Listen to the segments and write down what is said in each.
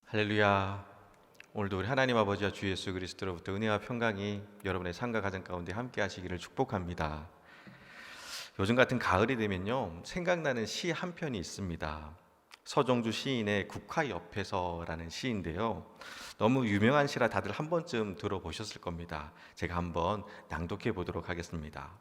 할렐루야. 오늘도 우리 하나님 아버지와 주 예수 그리스도로부터 은혜와 평강이 여러분의 삶과 가정 가운데 함께 하시기를 축복합니다. 요즘 같은 가을이 되면요, 생각나는 시 한 편이 있습니다. 서정주 시인의 국화 옆에서라는 시인데요. 너무 유명한 시라 다들 한 번쯤 들어보셨을 겁니다. 제가 한번 낭독해 보도록 하겠습니다.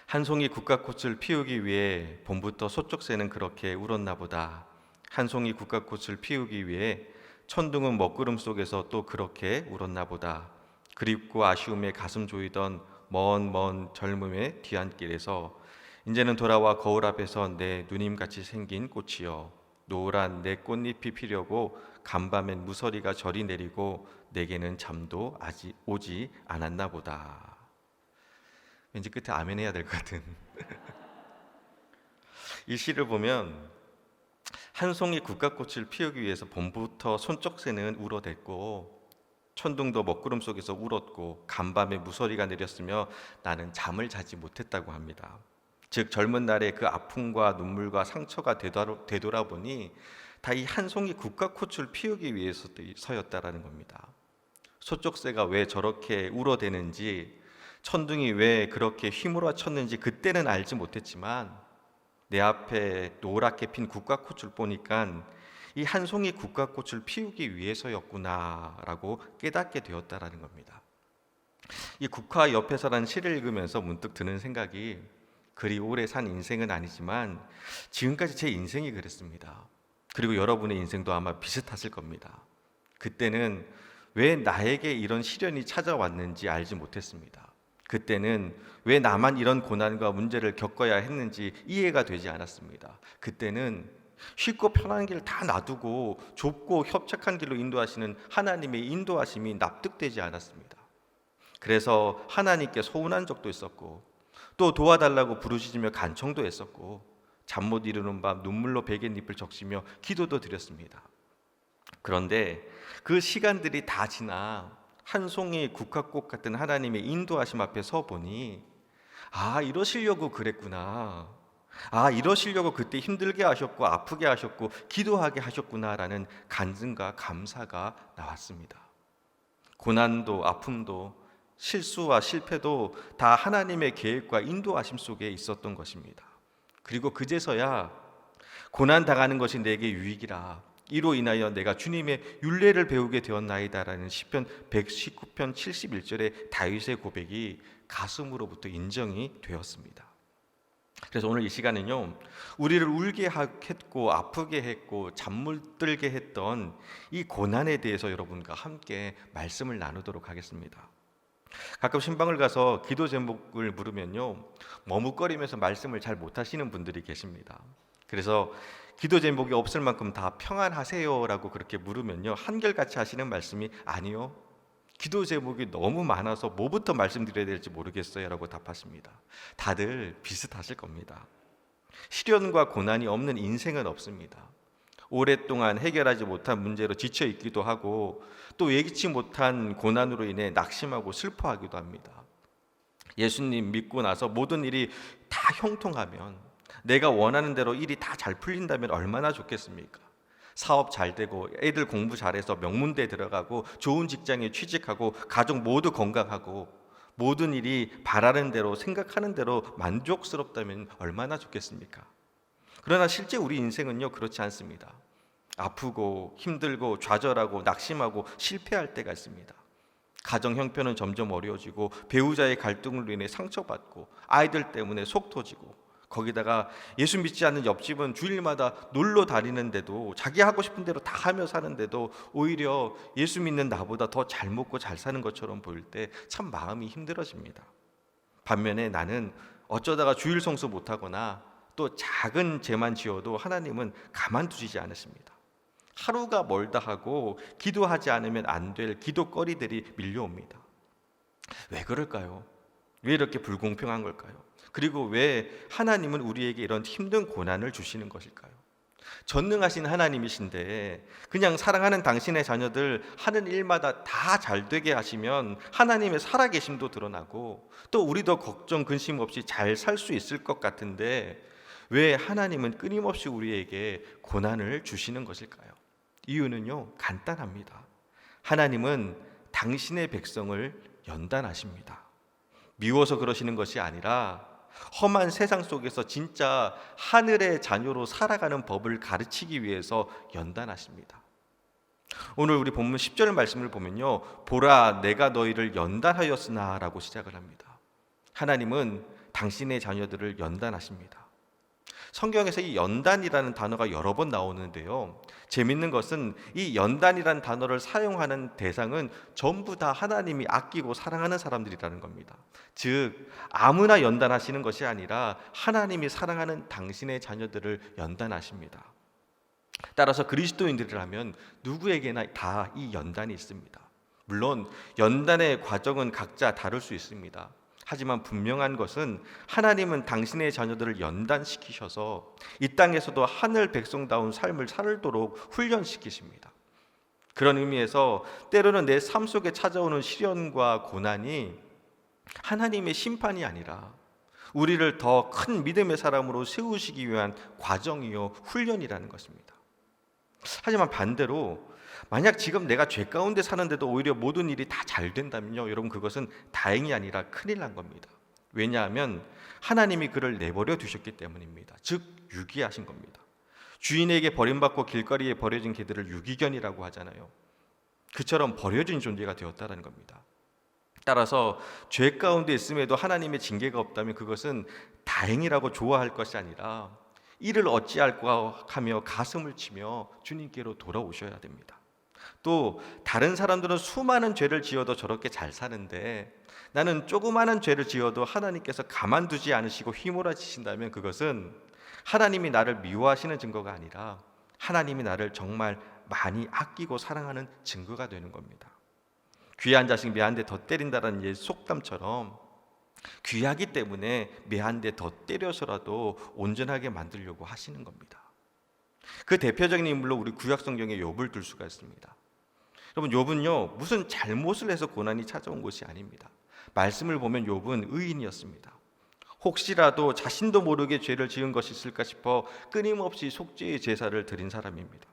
한 송이 국화꽃을 피우기 위해 봄부터 소쩍새는 그렇게 울었나 보다. 한 송이 국화꽃을 피우기 위해 천둥은 먹구름 속에서 또 그렇게 울었나 보다. 그립고 아쉬움에 가슴 조이던 먼 젊음의 뒤안길에서 이제는 돌아와 거울 앞에서 내 누님같이 생긴 꽃이여, 노란 내 꽃잎이 피려고 간밤엔 무서리가 저리 내리고 내게는 잠도 아직 오지 않았나 보다. 왠지 끝에 아멘 해야 될 것 같은 이 시를 보면 한 송이 국화꽃을 피우기 위해서 봄부터 손쩍새는 울어댔고 천둥도 먹구름 속에서 울었고 간밤에 무서리가 내렸으며 나는 잠을 자지 못했다고 합니다. 즉 젊은 날의 그 아픔과 눈물과 상처가 되돌아보니 다 이 한 송이 국화꽃을 피우기 위해서였다라는 겁니다. 소쩍새가 왜 저렇게 울어대는지, 천둥이 왜 그렇게 휘몰아쳤는지 그때는 알지 못했지만 내 앞에 노랗게 핀 국화꽃을 보니까 이 한 송이 국화꽃을 피우기 위해서였구나라고 깨닫게 되었다라는 겁니다. 이 국화 옆에서라는 시를 읽으면서 문득 드는 생각이, 그리 오래 산 인생은 아니지만 지금까지 제 인생이 그랬습니다. 그리고 여러분의 인생도 아마 비슷하실 겁니다. 그때는 왜 나에게 이런 시련이 찾아왔는지 알지 못했습니다. 그때는 왜 나만 이런 고난과 문제를 겪어야 했는지 이해가 되지 않았습니다. 그때는 쉽고 편한 길 다 놔두고 좁고 협착한 길로 인도하시는 하나님의 인도하심이 납득되지 않았습니다. 그래서 하나님께 서운한 적도 있었고, 또 도와달라고 부르짖으며 간청도 했었고, 잠 못 이루는 밤 눈물로 베갯잎을 적시며 기도도 드렸습니다. 그런데 그 시간들이 다 지나 한 송이 국화꽃 같은 하나님의 인도하심 앞에 서 보니, 이러시려고 그랬구나, 이러시려고 그때 힘들게 하셨고 아프게 하셨고 기도하게 하셨구나라는 간증과 감사가 나왔습니다. 고난도 아픔도 실수와 실패도 다 하나님의 계획과 인도하심 속에 있었던 것입니다. 그리고 그제서야 고난 당하는 것이 내게 유익이라, 이로 인하여 내가 주님의 율례를 배우게 되었나이다라는 시편 119편 71절의 다윗의 고백이 가슴으로부터 인정이 되었습니다. 그래서 오늘 이 시간은요, 우리를 울게 했고 아프게 했고 잠 못 들게 했던 이 고난에 대해서 여러분과 함께 말씀을 나누도록 하겠습니다. 가끔 신방을 가서 기도 제목을 물으면요, 머뭇거리면서 말씀을 잘 못하시는 분들이 계십니다. 그래서 기도 제목이 없을 만큼 다 평안하세요라고 그렇게 물으면요, 한결같이 하시는 말씀이 아니요, 기도 제목이 너무 많아서 뭐부터 말씀드려야 될지 모르겠어요 라고 답하십니다. 다들 비슷하실 겁니다. 시련과 고난이 없는 인생은 없습니다. 오랫동안 해결하지 못한 문제로 지쳐 있기도 하고, 또 예기치 못한 고난으로 인해 낙심하고 슬퍼하기도 합니다. 예수님 믿고 나서 모든 일이 다 형통하면, 내가 원하는 대로 일이 다 잘 풀린다면 얼마나 좋겠습니까? 사업 잘 되고 애들 공부 잘해서 명문대 들어가고 좋은 직장에 취직하고 가족 모두 건강하고 모든 일이 바라는 대로 생각하는 대로 만족스럽다면 얼마나 좋겠습니까? 그러나 실제 우리 인생은요, 그렇지 않습니다. 아프고 힘들고 좌절하고 낙심하고 실패할 때가 있습니다. 가정 형편은 점점 어려워지고 배우자의 갈등으로 인해 상처받고 아이들 때문에 속 터지고, 거기다가 예수 믿지 않는 옆집은 주일마다 놀러 다니는데도, 자기 하고 싶은 대로 다 하며 사는데도 오히려 예수 믿는 나보다 더 잘 먹고 잘 사는 것처럼 보일 때 참 마음이 힘들어집니다. 반면에 나는 어쩌다가 주일 성수 못하거나 또 작은 죄만 지어도 하나님은 가만두시지 않으십니다. 하루가 멀다 하고 기도하지 않으면 안 될 기도거리들이 밀려옵니다. 왜 그럴까요? 왜 이렇게 불공평한 걸까요? 그리고 왜 하나님은 우리에게 이런 힘든 고난을 주시는 것일까요? 전능하신 하나님이신데 그냥 사랑하는 당신의 자녀들 하는 일마다 다 잘되게 하시면 하나님의 살아계심도 드러나고, 또 우리도 걱정 근심 없이 잘 살 수 있을 것 같은데 왜 하나님은 끊임없이 우리에게 고난을 주시는 것일까요? 이유는요, 간단합니다. 하나님은 당신의 백성을 연단하십니다. 미워서 그러시는 것이 아니라 험한 세상 속에서 진짜 하늘의 자녀로 살아가는 법을 가르치기 위해서 연단하십니다. 오늘 우리 본문 10절 말씀을 보면요, 보라 내가 너희를 연단하였으나 라고 시작을 합니다. 하나님은 당신의 자녀들을 연단하십니다. 성경에서 이 연단이라는 단어가 여러 번 나오는데요, 재밌는 것은 이 연단이라는 단어를 사용하는 대상은 전부 다 하나님이 아끼고 사랑하는 사람들이라는 겁니다. 즉 아무나 연단하시는 것이 아니라 하나님이 사랑하는 당신의 자녀들을 연단하십니다. 따라서 그리스도인들이라면 누구에게나 다 이 연단이 있습니다. 물론 연단의 과정은 각자 다를 수 있습니다. 하지만 분명한 것은 하나님은 당신의 자녀들을 연단시키셔서 이 땅에서도 하늘 백성다운 삶을 살도록 훈련시키십니다. 그런 의미에서 때로는 내 삶 속에 찾아오는 시련과 고난이 하나님의 심판이 아니라 우리를 더 큰 믿음의 사람으로 세우시기 위한 과정이요 훈련이라는 것입니다. 하지만 반대로 만약 지금 내가 죄 가운데 사는데도 오히려 모든 일이 다 잘 된다면요, 여러분 그것은 다행이 아니라 큰일 난 겁니다. 왜냐하면 하나님이 그를 내버려 두셨기 때문입니다. 즉 유기하신 겁니다. 주인에게 버림받고 길거리에 버려진 개들을 유기견이라고 하잖아요. 그처럼 버려진 존재가 되었다는 겁니다. 따라서 죄 가운데 있음에도 하나님의 징계가 없다면 그것은 다행이라고 좋아할 것이 아니라 이를 어찌할까 하며 가슴을 치며 주님께로 돌아오셔야 됩니다. 또 다른 사람들은 수많은 죄를 지어도 저렇게 잘 사는데 나는 조그마한 죄를 지어도 하나님께서 가만두지 않으시고 휘몰아치신다면 그것은 하나님이 나를 미워하시는 증거가 아니라 하나님이 나를 정말 많이 아끼고 사랑하는 증거가 되는 겁니다. 귀한 자식 매한 대 더 때린다라는 옛 속담처럼 귀하기 때문에 매한 대 더 때려서라도 온전하게 만들려고 하시는 겁니다. 그 대표적인 인물로 우리 구약 성경에 욥을 들 수가 있습니다. 여러분 욥은요 무슨 잘못을 해서 고난이 찾아온 것이 아닙니다. 말씀을 보면 욥은 의인이었습니다. 혹시라도 자신도 모르게 죄를 지은 것이 있을까 싶어 끊임없이 속죄의 제사를 드린 사람입니다.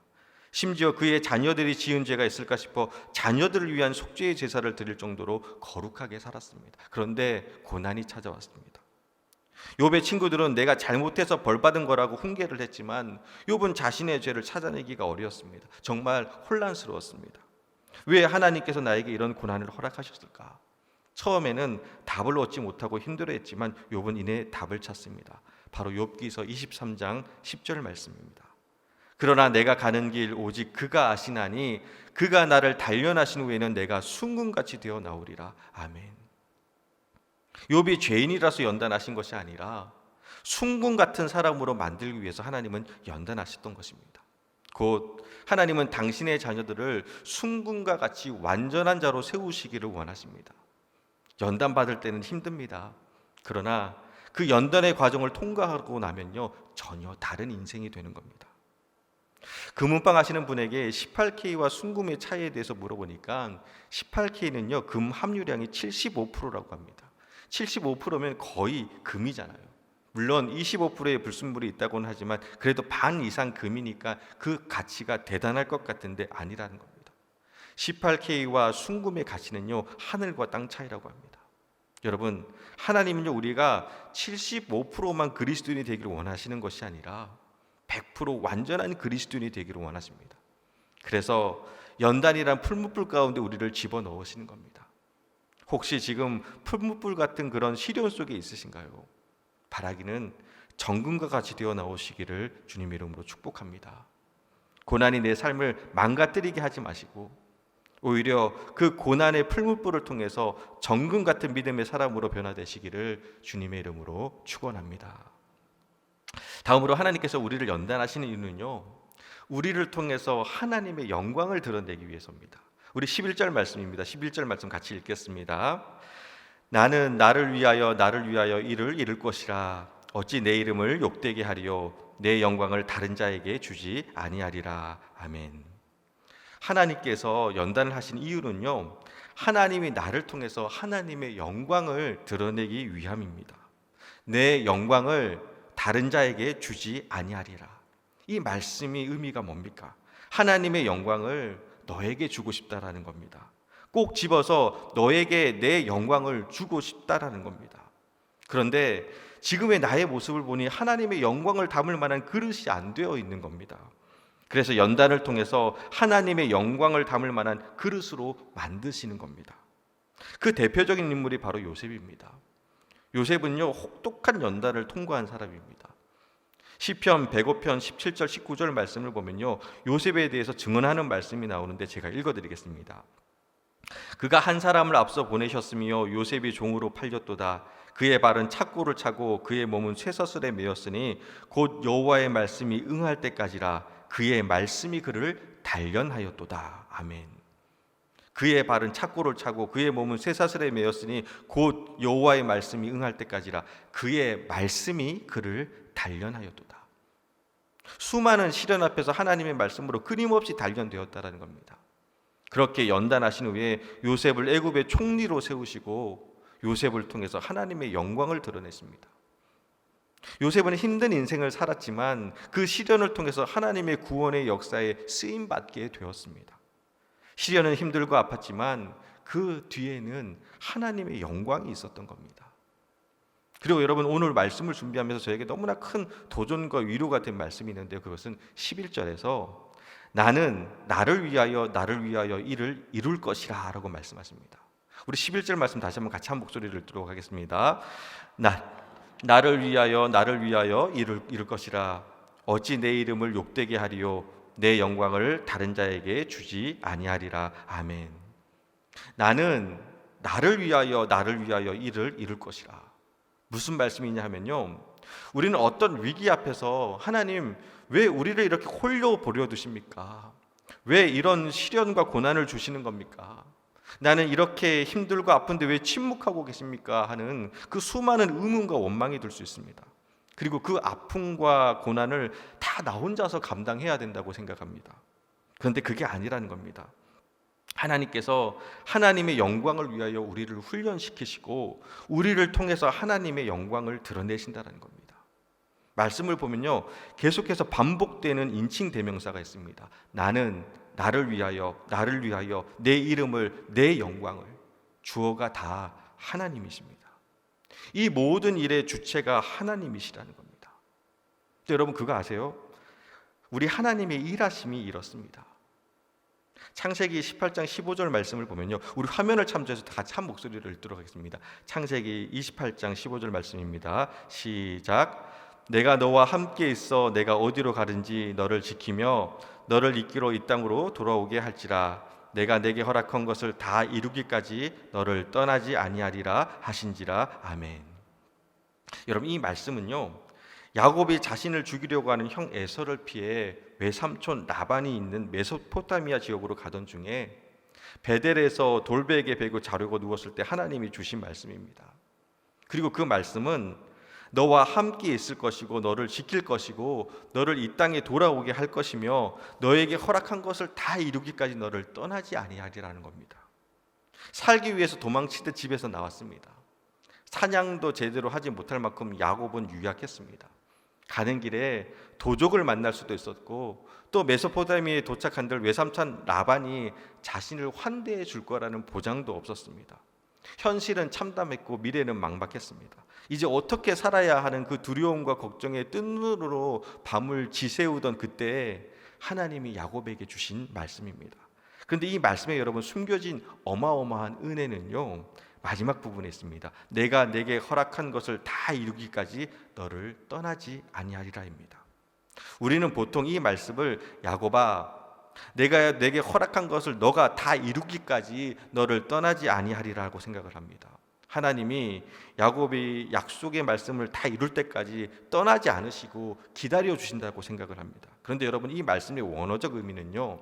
심지어 그의 자녀들이 지은 죄가 있을까 싶어 자녀들을 위한 속죄의 제사를 드릴 정도로 거룩하게 살았습니다. 그런데 고난이 찾아왔습니다. 욥의 친구들은 내가 잘못해서 벌받은 거라고 훈계를 했지만 욥은 자신의 죄를 찾아내기가 어려웠습니다. 정말 혼란스러웠습니다. 왜 하나님께서 나에게 이런 고난을 허락하셨을까? 처음에는 답을 얻지 못하고 힘들어했지만 욥은 이내 답을 찾습니다. 바로 욥기서 23장 10절 말씀입니다. 그러나 내가 가는 길 오직 그가 아시나니 그가 나를 단련하신 후에는 내가 순금같이 되어 나오리라. 아멘. 욥이 죄인이라서 연단하신 것이 아니라 순금 같은 사람으로 만들기 위해서 하나님은 연단하셨던 것입니다. 곧 하나님은 당신의 자녀들을 순금과 같이 완전한 자로 세우시기를 원하십니다. 연단받을 때는 힘듭니다. 그러나 그 연단의 과정을 통과하고 나면요 전혀 다른 인생이 되는 겁니다. 금은방 하시는 분에게 18K와 순금의 차이에 대해서 물어보니까 18K는요 금 함유량이 75%라고 합니다. 75%면 거의 금이잖아요. 물론 25%의 불순물이 있다고는 하지만 그래도 반 이상 금이니까 그 가치가 대단할 것 같은데 아니라는 겁니다. 18K와 순금의 가치는요 하늘과 땅 차이라고 합니다. 여러분 하나님은요 우리가 75%만 그리스도인이 되기를 원하시는 것이 아니라 100% 완전한 그리스도인이 되기를 원하십니다. 그래서 연단이란 풀무불 가운데 우리를 집어넣으시는 겁니다. 혹시 지금 풀무불 같은 그런 시련 속에 있으신가요? 바라기는 정금과 같이 되어 나오시기를 주님 이름으로 축복합니다. 고난이 내 삶을 망가뜨리게 하지 마시고 오히려 그 고난의 풀무불을 통해서 정금 같은 믿음의 사람으로 변화되시기를 주님의 이름으로 축원합니다. 다음으로 하나님께서 우리를 연단하시는 이유는요 우리를 통해서 하나님의 영광을 드러내기 위해서입니다. 우리 11절 말씀입니다. 11절 말씀 같이 읽겠습니다. 나는 나를 위하여 이를 이룰 것이라. 어찌 내 이름을 욕되게 하리요 내 영광을 다른 자에게 주지 아니하리라. 아멘. 하나님께서 연단을 하신 이유는요 하나님이 나를 통해서 하나님의 영광을 드러내기 위함입니다. 내 영광을 다른 자에게 주지 아니하리라. 이 말씀이 의미가 뭡니까? 하나님의 영광을 너에게 주고 싶다라는 겁니다. 꼭 집어서 너에게 내 영광을 주고 싶다라는 겁니다. 그런데 지금의 나의 모습을 보니 하나님의 영광을 담을 만한 그릇이 안 되어 있는 겁니다. 그래서 연단을 통해서 하나님의 영광을 담을 만한 그릇으로 만드시는 겁니다. 그 대표적인 인물이 바로 요셉입니다. 요셉은요, 혹독한 연단을 통과한 사람입니다. 시편 105편 17절 19절 말씀을 보면요, 요셉에 대해서 증언하는 말씀이 나오는데 제가 읽어드리겠습니다. 그가 한 사람을 앞서 보내셨으며 요셉이 종으로 팔렸도다. 그의 발은 착고를 차고 그의 몸은 쇠사슬에 매였으니 곧 여호와의 말씀이 응할 때까지라. 그의 말씀이 그를 단련하였도다. 아멘. 그의 발은 착고를 차고 그의 몸은 쇠사슬에 매였으니 곧 여호와의 말씀이 응할 때까지라. 그의 말씀이 그를 단련하였도다. 수많은 시련 앞에서 하나님의 말씀으로 끊임없이 단련되었다라는 겁니다. 그렇게 연단하신 후에 요셉을 애굽의 총리로 세우시고 요셉을 통해서 하나님의 영광을 드러냈습니다. 요셉은 힘든 인생을 살았지만 그 시련을 통해서 하나님의 구원의 역사에 쓰임받게 되었습니다. 시련은 힘들고 아팠지만 그 뒤에는 하나님의 영광이 있었던 겁니다. 그리고 여러분, 오늘 말씀을 준비하면서 저에게 너무나 큰 도전과 위로가 된 말씀이 있는데요, 그것은 11절에서 나는 나를 위하여 이를 이룰 것이라 라고 말씀하십니다. 우리 11절 말씀 다시 한번 같이 한 목소리를 읽도록 하겠습니다. 나를 위하여 이룰 것이라. 어찌 내 이름을 욕되게 하리요 내 영광을 다른 자에게 주지 아니하리라. 아멘. 나는 나를 위하여 이를 이룰 것이라. 무슨 말씀이냐 하면요, 우리는 어떤 위기 앞에서 하나님 왜 우리를 이렇게 홀려 보려 두십니까? 왜 이런 시련과 고난을 주시는 겁니까? 나는 이렇게 힘들고 아픈데 왜 침묵하고 계십니까? 하는 그 수많은 의문과 원망이 들 수 있습니다. 그리고 그 아픔과 고난을 다 나 혼자서 감당해야 된다고 생각합니다. 그런데 그게 아니라는 겁니다. 하나님께서 하나님의 영광을 위하여 우리를 훈련시키시고 우리를 통해서 하나님의 영광을 드러내신다는 겁니다. 말씀을 보면요, 계속해서 반복되는 인칭 대명사가 있습니다. 나는 나를 위하여 내 이름을 내 영광을, 주어가 다 하나님이십니다. 이 모든 일의 주체가 하나님이시라는 겁니다. 근데 여러분 그거 아세요? 우리 하나님의 일하심이 이렇습니다. 창세기 18장 15절 말씀을 보면요, 우리 화면을 참조해서 다 같이 한 목소리를 읽도록 하겠습니다. 창세기 28장 15절 말씀입니다. 시작. 내가 너와 함께 있어 내가 어디로 가든지 너를 지키며 너를 이끌어 이 땅으로 돌아오게 할지라. 내가 내게 허락한 것을 다 이루기까지 너를 떠나지 아니하리라 하신지라. 아멘. 여러분, 이 말씀은요, 야곱이 자신을 죽이려고 하는 형 에서를 피해 외삼촌 라반이 있는 메소포타미아 지역으로 가던 중에 베델에서 돌베개 베고 자려고 누웠을 때 하나님이 주신 말씀입니다. 그리고 그 말씀은 너와 함께 있을 것이고 너를 지킬 것이고 너를 이 땅에 돌아오게 할 것이며 너에게 허락한 것을 다 이루기까지 너를 떠나지 아니하리라는 겁니다. 살기 위해서 도망치듯 집에서 나왔습니다. 사냥도 제대로 하지 못할 만큼 야곱은 유약했습니다. 가는 길에 도적을 만날 수도 있었고 또 메소포타미아에 도착한들 외삼촌 라반이 자신을 환대해 줄 거라는 보장도 없었습니다. 현실은 참담했고 미래는 망박했습니다. 이제 어떻게 살아야 하는 그 두려움과 걱정의 뜬 눈으로 밤을 지새우던 그때에 하나님이 야곱에게 주신 말씀입니다. 그런데 이 말씀에 여러분 숨겨진 어마어마한 은혜는요, 마지막 부분에 있습니다. 내가 내게 허락한 것을 다 이루기까지 너를 떠나지 아니하리라입니다. 우리는 보통 이 말씀을 야곱아, 내가 내게 허락한 것을 너가 다 이루기까지 너를 떠나지 아니하리라고 생각을 합니다. 하나님이 야곱이 약속의 말씀을 다 이룰 때까지 떠나지 않으시고 기다려 주신다고 생각을 합니다. 그런데 여러분, 이 말씀의 원어적 의미는요,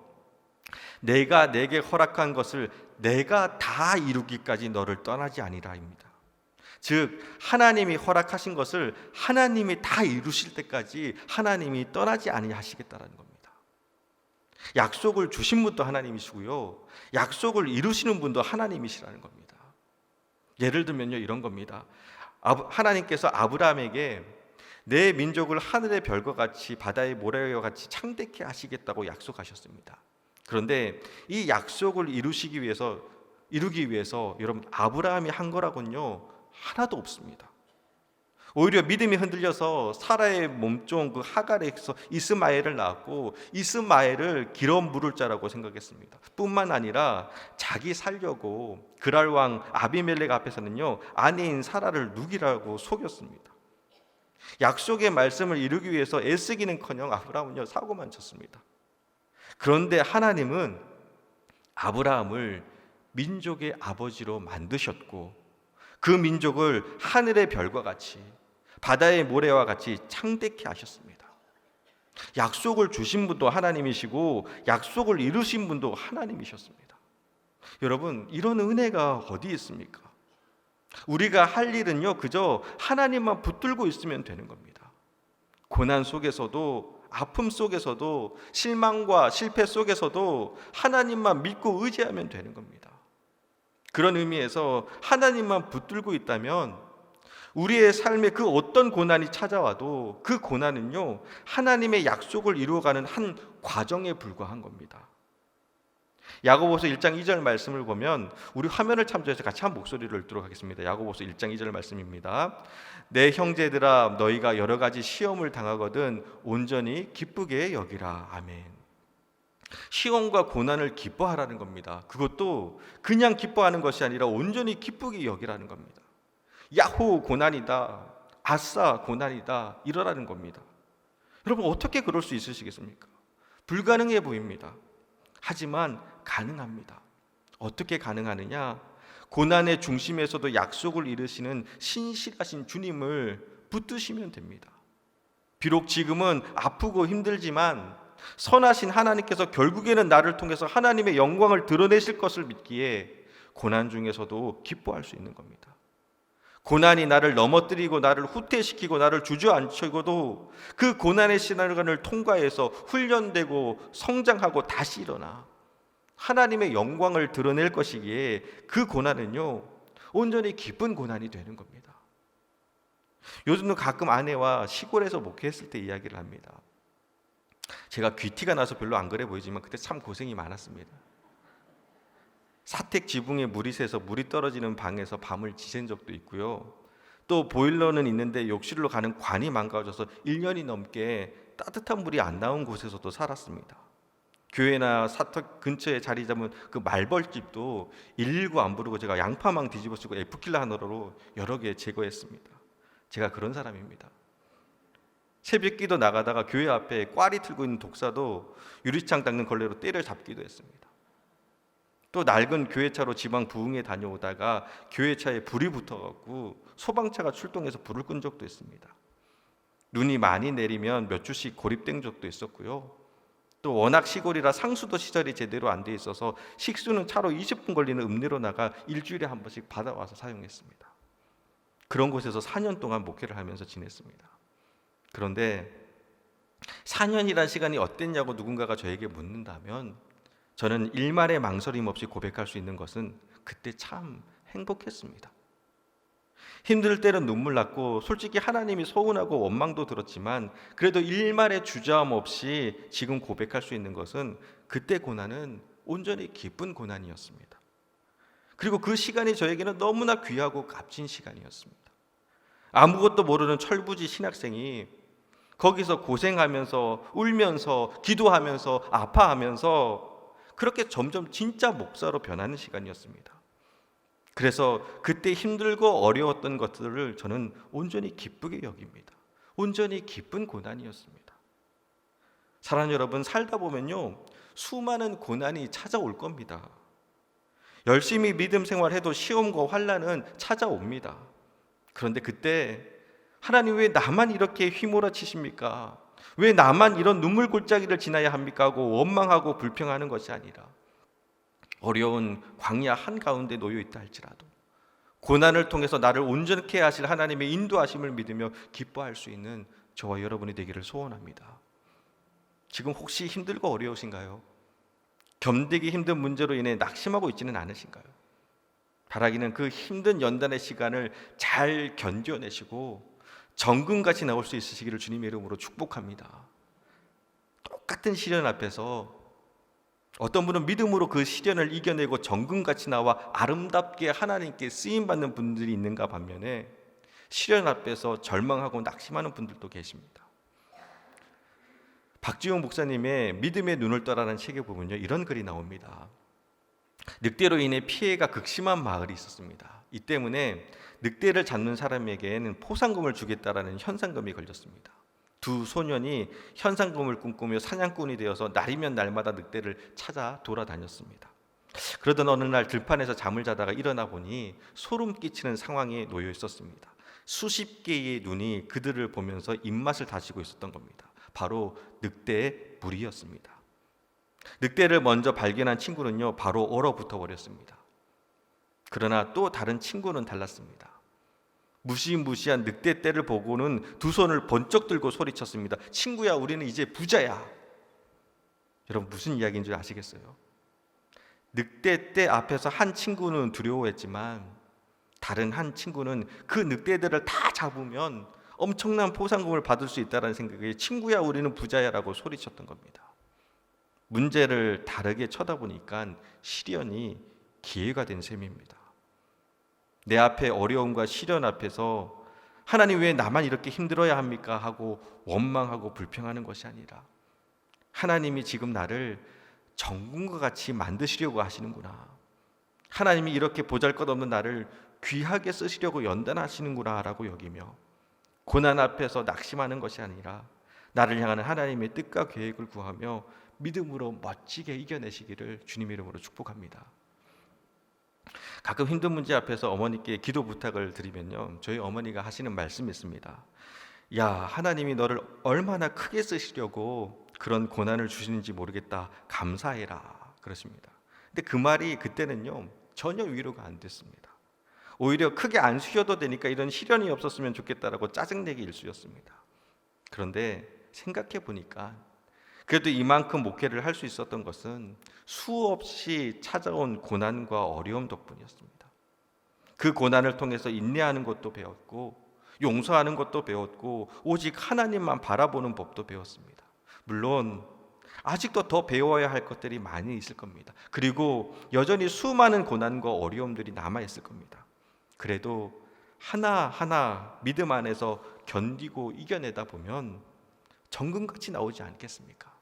내가 내게 허락한 것을 내가 다 이루기까지 너를 떠나지 아니라입니다. 즉 하나님이 허락하신 것을 하나님이 다 이루실 때까지 하나님이 떠나지 아니하시겠다라는 겁니다. 약속을 주신 분도 하나님이시고요, 약속을 이루시는 분도 하나님이시라는 겁니다. 예를 들면요, 이런 겁니다. 하나님께서 아브라함에게 내 민족을 하늘의 별과 같이 바다의 모래와 같이 창대케 하시겠다고 약속하셨습니다. 그런데 이 약속을 이루기 위해서 여러분, 아브라함이 한 거라곤요 하나도 없습니다. 오히려 믿음이 흔들려서 사라의 몸종 그 하갈에서 이스마엘을 낳았고, 이스마엘을 기러 물을 자라고 생각했습니다. 뿐만 아니라 자기 살려고 그랄 왕 아비멜렉 앞에서는요 아내인 사라를 누기라고 속였습니다. 약속의 말씀을 이루기 위해서 애쓰기는커녕 아브라함은요 사고만 쳤습니다. 그런데 하나님은 아브라함을 민족의 아버지로 만드셨고, 그 민족을 하늘의 별과 같이 바다의 모래와 같이 창대케 하셨습니다. 약속을 주신 분도 하나님이시고 약속을 이루신 분도 하나님이셨습니다. 여러분, 이런 은혜가 어디 있습니까? 우리가 할 일은요 그저 하나님만 붙들고 있으면 되는 겁니다. 고난 속에서도, 아픔 속에서도, 실망과 실패 속에서도 하나님만 믿고 의지하면 되는 겁니다. 그런 의미에서 하나님만 붙들고 있다면 우리의 삶에 그 어떤 고난이 찾아와도 그 고난은요 하나님의 약속을 이루어가는 한 과정에 불과한 겁니다. 야고보서 1장 2절 말씀을 보면, 우리 화면을 참조해서 같이 한 목소리를 읽도록 하겠습니다. 야고보서 1장 2절 말씀입니다. 내 형제들아, 너희가 여러 가지 시험을 당하거든 온전히 기쁘게 여기라. 아멘. 시험과 고난을 기뻐하라는 겁니다. 그것도 그냥 기뻐하는 것이 아니라 온전히 기쁘게 여기라는 겁니다. 야호 고난이다, 아싸 고난이다, 이러라는 겁니다. 여러분, 어떻게 그럴 수 있으시겠습니까? 불가능해 보입니다. 하지만 가능합니다. 어떻게 가능하느냐? 고난의 중심에서도 약속을 이루시는 신실하신 주님을 붙드시면 됩니다. 비록 지금은 아프고 힘들지만 선하신 하나님께서 결국에는 나를 통해서 하나님의 영광을 드러내실 것을 믿기에 고난 중에서도 기뻐할 수 있는 겁니다. 고난이 나를 넘어뜨리고 나를 후퇴시키고 나를 주저앉히고도 그 고난의 시간을 통과해서 훈련되고 성장하고 다시 일어나 하나님의 영광을 드러낼 것이기에 그 고난은요 온전히 기쁜 고난이 되는 겁니다. 요즘도 가끔 아내와 시골에서 목회했을 때 이야기를 합니다. 제가 귀티가 나서 별로 안 그래 보이지만 그때 참 고생이 많았습니다. 사택 지붕에 물이 새서 물이 떨어지는 방에서 밤을 지샌 적도 있고요. 또 보일러는 있는데 욕실로 가는 관이 망가져서 1년이 넘게 따뜻한 물이 안 나온 곳에서도 살았습니다. 교회나 사택 근처에 자리 잡은 그 말벌집도 119 안 부르고 제가 양파망 뒤집어 쓰고 F킬러 하나로 여러 개 제거했습니다. 제가 그런 사람입니다. 새벽기도 나가다가 교회 앞에 꽈리 틀고 있는 독사도 유리창 닦는 걸레로 때려잡기도 했습니다. 또 낡은 교회차로 지방 부흥에 다녀오다가 교회차에 불이 붙어갖고 소방차가 출동해서 불을 끈 적도 있습니다. 눈이 많이 내리면 몇 주씩 고립된 적도 있었고요. 또 워낙 시골이라 상수도 시설이 제대로 안 돼 있어서 식수는 차로 20분 걸리는 읍내로 나가 일주일에 한 번씩 받아와서 사용했습니다. 그런 곳에서 4년 동안 목회를 하면서 지냈습니다. 그런데 4년이란 시간이 어땠냐고 누군가가 저에게 묻는다면 저는 일말의 망설임 없이 고백할 수 있는 것은 그때 참 행복했습니다. 힘들 때는 눈물 났고 솔직히 하나님이 서운하고 원망도 들었지만 그래도 일말의 주저함 없이 지금 고백할 수 있는 것은 그때 고난은 온전히 기쁜 고난이었습니다. 그리고 그 시간이 저에게는 너무나 귀하고 값진 시간이었습니다. 아무것도 모르는 철부지 신학생이 거기서 고생하면서 울면서 기도하면서 아파하면서 그렇게 점점 진짜 목사로 변하는 시간이었습니다. 그래서 그때 힘들고 어려웠던 것들을 저는 온전히 기쁘게 여깁니다. 온전히 기쁜 고난이었습니다. 사랑하는 여러분, 살다 보면요 수많은 고난이 찾아올 겁니다. 열심히 믿음 생활해도 시험과 환난은 찾아옵니다. 그런데 그때 하나님 왜 나만 이렇게 휘몰아치십니까? 왜 나만 이런 눈물 골짜기를 지나야 합니까? 하고 원망하고 불평하는 것이 아니라 어려운 광야 한가운데 놓여 있다 할지라도 고난을 통해서 나를 온전케 하실 하나님의 인도하심을 믿으며 기뻐할 수 있는 저와 여러분이 되기를 소원합니다. 지금 혹시 힘들고 어려우신가요? 견디기 힘든 문제로 인해 낙심하고 있지는 않으신가요? 바라기는 그 힘든 연단의 시간을 잘 견뎌내시고 정금같이 나올 수 있으시기를 주님의 이름으로 축복합니다. 똑같은 시련 앞에서 어떤 분은 믿음으로 그 시련을 이겨내고 정금같이 나와 아름답게 하나님께 쓰임받는 분들이 있는가 반면에 시련 앞에서 절망하고 낙심하는 분들도 계십니다. 박지용 목사님의 믿음의 눈을 떠라는 책에 보면요, 이런 글이 나옵니다. 늑대로 인해 피해가 극심한 마을이 있었습니다. 이 때문에 늑대를 잡는 사람에게는 포상금을 주겠다라는 현상금이 걸렸습니다. 두 소년이 현상금을 꿈꾸며 사냥꾼이 되어서 날이면 날마다 늑대를 찾아 돌아다녔습니다. 그러던 어느 날 들판에서 잠을 자다가 일어나 보니 소름 끼치는 상황에 놓여 있었습니다. 수십 개의 눈이 그들을 보면서 입맛을 다지고 있었던 겁니다. 바로 늑대의 무리였습니다. 늑대를 먼저 발견한 친구는요, 바로 얼어붙어 버렸습니다. 그러나 또 다른 친구는 달랐습니다. 무시무시한 늑대 떼를 보고는 두 손을 번쩍 들고 소리쳤습니다. 친구야, 우리는 이제 부자야. 여러분, 무슨 이야기인 줄 아시겠어요? 늑대 떼 앞에서 한 친구는 두려워했지만 다른 한 친구는 그 늑대들을 다 잡으면 엄청난 포상금을 받을 수 있다는 생각에 친구야, 우리는 부자야라고 소리쳤던 겁니다. 문제를 다르게 쳐다보니까 시련이 기회가 된 셈입니다. 내 앞에 어려움과 시련 앞에서 하나님 왜 나만 이렇게 힘들어야 합니까? 하고 원망하고 불평하는 것이 아니라 하나님이 지금 나를 정금과 같이 만드시려고 하시는구나. 하나님이 이렇게 보잘것없는 나를 귀하게 쓰시려고 연단하시는구나 라고 여기며 고난 앞에서 낙심하는 것이 아니라 나를 향하는 하나님의 뜻과 계획을 구하며 믿음으로 멋지게 이겨내시기를 주님의 이름으로 축복합니다. 가끔 힘든 문제 앞에서 어머니께 기도 부탁을 드리면요, 저희 어머니가 하시는 말씀이 있습니다. 야, 하나님이 너를 얼마나 크게 쓰시려고 그런 고난을 주시는지 모르겠다. 감사해라. 그러십니다. 근데 그 말이 그때는요, 전혀 위로가 안 됐습니다. 오히려 크게 안 쉬어도 되니까 이런 시련이 없었으면 좋겠다라고 짜증내기 일쑤였습니다. 그런데 생각해 보니까 그래도 이만큼 목회를 할 수 있었던 것은 수없이 찾아온 고난과 어려움 덕분이었습니다. 그 고난을 통해서 인내하는 것도 배웠고 용서하는 것도 배웠고 오직 하나님만 바라보는 법도 배웠습니다. 물론 아직도 더 배워야 할 것들이 많이 있을 겁니다. 그리고 여전히 수많은 고난과 어려움들이 남아 있을 겁니다. 그래도 하나하나 믿음 안에서 견디고 이겨내다 보면 정금같이 나오지 않겠습니까?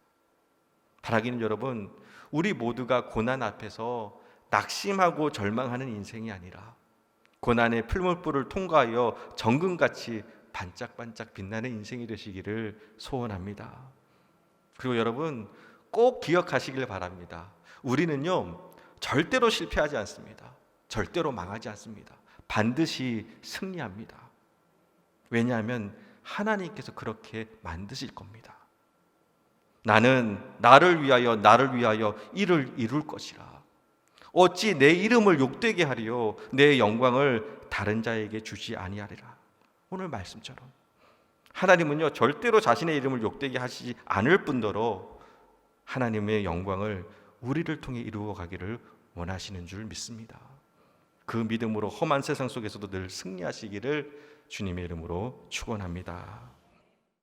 바라기는 여러분, 우리 모두가 고난 앞에서 낙심하고 절망하는 인생이 아니라 고난의 풀물불을 통과하여 정금같이 반짝반짝 빛나는 인생이 되시기를 소원합니다. 그리고 여러분, 꼭 기억하시길 바랍니다. 우리는요, 절대로 실패하지 않습니다. 절대로 망하지 않습니다. 반드시 승리합니다. 왜냐하면 하나님께서 그렇게 만드실 겁니다. 나는 나를 위하여 이를 이룰 것이라. 어찌 내 이름을 욕되게 하리요 내 영광을 다른 자에게 주지 아니하리라. 오늘 말씀처럼 하나님은요, 절대로 자신의 이름을 욕되게 하시지 않을 뿐더러 하나님의 영광을 우리를 통해 이루어 가기를 원하시는 줄 믿습니다. 그 믿음으로 험한 세상 속에서도 늘 승리하시기를 주님의 이름으로 축원합니다.